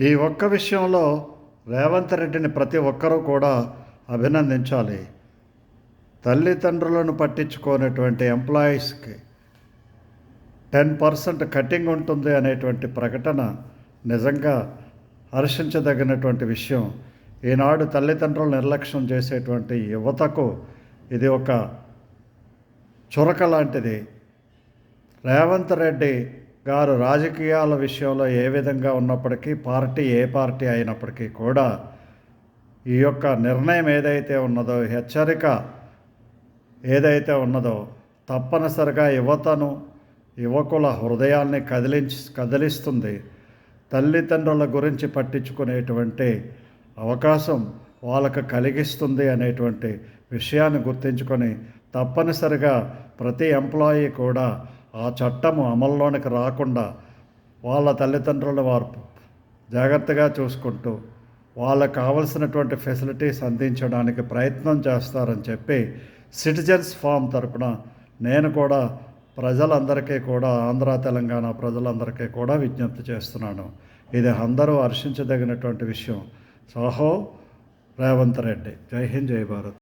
ఈ ఒక్క విషయంలో రేవంత్ రెడ్డిని ప్రతి ఒక్కరూ కూడా అభినందించాలి. తల్లిదండ్రులను పట్టించుకోనటువంటి ఎంప్లాయీస్కి 10% కటింగ్ ఉంటుంది అనేటువంటి ప్రకటన నిజంగా హర్షించదగినటువంటి విషయం. ఈనాడు తల్లిదండ్రులు నిర్లక్ష్యం చేసేటువంటి యువతకు ఇది ఒక చురక లాంటిది. రేవంత్ రెడ్డి గారు రాజకీయాల విషయంలో ఏ విధంగా ఉన్నప్పటికీ, ఏ పార్టీ అయినప్పటికీ కూడా ఈ యొక్క నిర్ణయం ఏదైతే ఉన్నదో, హెచ్చరిక ఏదైతే ఉన్నదో తప్పనిసరిగా యువకుల హృదయాల్ని కదిలిస్తుంది. తల్లిదండ్రుల గురించి పట్టించుకునేటువంటి అవకాశం వాళ్ళకు కలిగిస్తుంది అనేటువంటి విషయాన్ని గుర్తుంచుకొని తప్పనిసరిగా ప్రతి ఎంప్లాయీ కూడా ఆ చట్టము అమల్లోనికి రాకుండా వాళ్ళ తల్లిదండ్రులను వారు జాగ్రత్తగా చూసుకుంటూ వాళ్ళకు కావలసినటువంటి ఫెసిలిటీస్ అందించడానికి ప్రయత్నం చేస్తారని చెప్పి సిటిజన్స్ ఫామ్ తరపున నేను కూడా ప్రజలందరికీ కూడా, ఆంధ్ర తెలంగాణ ప్రజలందరికీ కూడా విజ్ఞప్తి చేస్తున్నాను. ఇది అందరూ హర్షించదగినటువంటి విషయం. సాహో రేవంత్ రెడ్డి. జై హింద్, జై భారత్.